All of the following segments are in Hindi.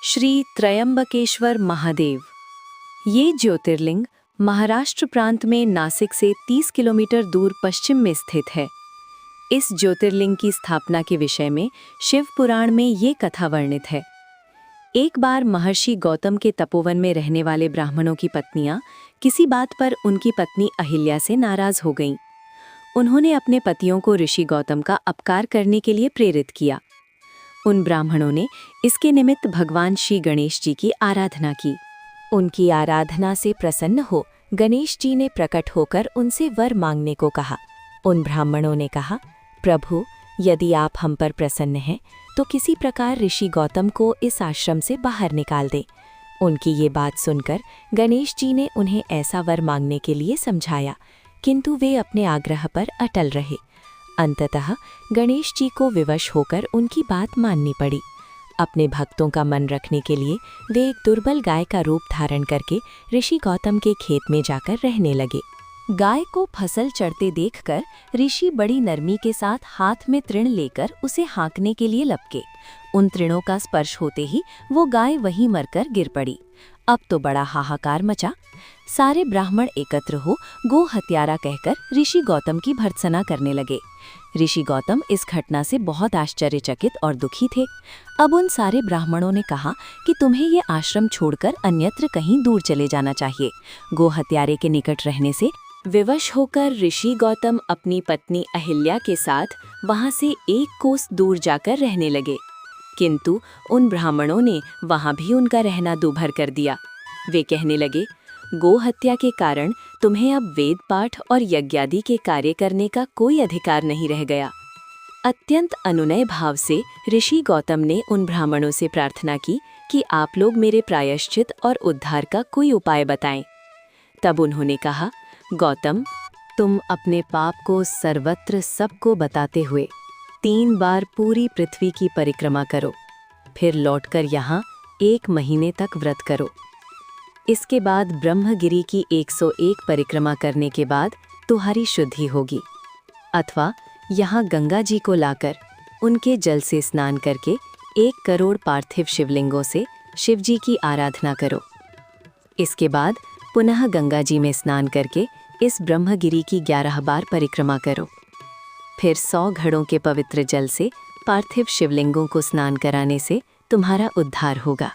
श्री त्रयंबकेश्वर महादेव। ये ज्योतिर्लिंग महाराष्ट्र प्रांत में नासिक से 30 किलोमीटर दूर पश्चिम में स्थित है। इस ज्योतिर्लिंग की स्थापना के विषय में शिव पुराण में ये कथा वर्णित है। एक बार महर्षि गौतम के तपोवन में रहने वाले ब्राह्मणों की पत्नियां किसी बात पर उनकी पत्नी अहिल्या से नाराज हो गईं। उन्होंने अपने पतियों को ऋषि गौतम का अपकार करने के लिए प्रेरित किया। उन ब्राह्मणों ने इसके निमित्त भगवान श्री गणेश जी की आराधना की। उनकी आराधना से प्रसन्न हो गणेश जी ने प्रकट होकर उनसे वर मांगने को कहा। उन ब्राह्मणों ने कहा, प्रभु, यदि आप हम पर प्रसन्न हैं तो किसी प्रकार ऋषि गौतम को इस आश्रम से बाहर निकाल दें। उनकी ये बात सुनकर गणेश जी ने उन्हें ऐसा वर मांगने के लिए समझाया, किंतु वे अपने आग्रह पर अटल रहे। अंततः गणेश जी को विवश होकर उनकी बात माननी पड़ी। अपने भक्तों का मन रखने के लिए वे एक दुर्बल गाय का रूप धारण करके ऋषि गौतम के खेत में जाकर रहने लगे। गाय को फसल चढ़ते देखकर ऋषि बड़ी नरमी के साथ हाथ में तृण लेकर उसे हाँकने के लिए लपके। उन तृणों का स्पर्श होते ही वो गाय वहीं मरकर गिर पड़ी। अब तो बड़ा हाहाकार मचा। सारे ब्राह्मण एकत्र हो गो हत्यारा कहकर ऋषि गौतम की भर्त्सना करने लगे। ऋषि गौतम इस घटना से बहुत आश्चर्यचकित और दुखी थे। अब उन सारे ब्राह्मणों ने कहा कि तुम्हें ये आश्रम छोड़कर अन्यत्र कहीं दूर चले जाना चाहिए। गो हत्यारे के निकट रहने से विवश होकर ऋषि गौतम अपनी पत्नी अहिल्या के साथ वहां से 1 कोस दूर जाकर रहने लगे। किंतु उन ब्राह्मणों ने वहां भी उनका रहना दूभर कर दिया। वे कहने लगे, गो हत्या के कारण तुम्हें अब वेद पाठ और यज्ञादि के कार्य करने का कोई अधिकार नहीं रह गया। अत्यंत अनुनय भाव से ऋषि गौतम ने उन ब्राह्मणों से प्रार्थना की कि आप लोग मेरे प्रायश्चित और उद्धार का कोई उपाय बताएं। तब उन्होंने कहा, गौतम, तुम अपने पाप को सर्वत्र सबको बताते हुए 3 बार पूरी पृथ्वी की परिक्रमा करो, फिर लौटकर यहाँ 1 महीने तक व्रत करो। इसके बाद ब्रह्मगिरी की 101 परिक्रमा करने के बाद तुम्हारी शुद्धि होगी। अथवा यहाँ गंगा जी को लाकर उनके जल से स्नान करके 1 करोड़ पार्थिव शिवलिंगों से शिव जी की आराधना करो। इसके बाद पुनः गंगा जी में स्नान करके इस ब्रह्मगिरी की 11 बार परिक्रमा करो। फिर 100 घड़ों के पवित्र जल से पार्थिव शिवलिंगों को स्नान कराने से तुम्हारा उद्धार होगा।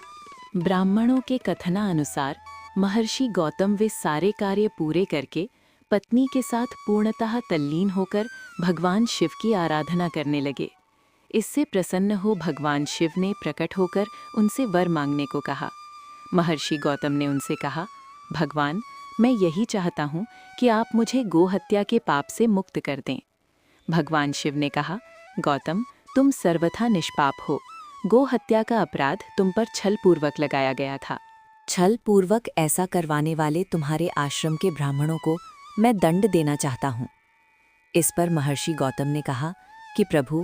ब्राह्मणों के कथनानुसार महर्षि गौतम वे सारे कार्य पूरे करके पत्नी के साथ पूर्णतः तल्लीन होकर भगवान शिव की आराधना करने लगे। इससे प्रसन्न हो भगवान शिव ने प्रकट होकर उनसे वर मांगने को कहा। महर्षि गौतम ने उनसे कहा, भगवान, मैं यही चाहता हूँ कि आप मुझे गो हत्या के पाप से मुक्त कर दें। भगवान शिव ने कहा, गौतम, तुम सर्वथा निष्पाप हो। गो हत्या का अपराध तुम पर छल पूर्वक लगाया गया था। छल पूर्वक ऐसा करवाने वाले तुम्हारे आश्रम के ब्राह्मणों को मैं दंड देना चाहता हूँ। इस पर महर्षि गौतम ने कहा कि प्रभु,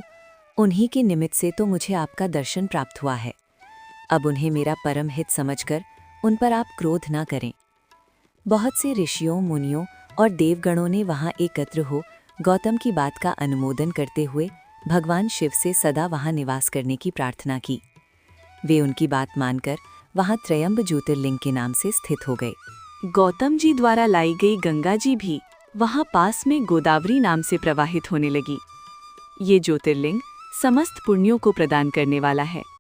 उन्हीं के निमित्त से तो मुझे आपका दर्शन प्राप्त हुआ है। अब उन्हें मेरा परम हित समझकर उन पर आप क्रोध न करें। बहुत से ऋषियों, मुनियों और देवगणों ने वहां एकत्र हो गौतम की बात का अनुमोदन करते हुए भगवान शिव से सदा वहां निवास करने की प्रार्थना की। वे उनकी बात मानकर वहां त्रयंब ज्योतिर्लिंग के नाम से स्थित हो गए। गौतम जी द्वारा लाई गई गंगा जी भी वहां पास में गोदावरी नाम से प्रवाहित होने लगी। ये ज्योतिर्लिंग समस्त पुण्यों को प्रदान करने वाला है।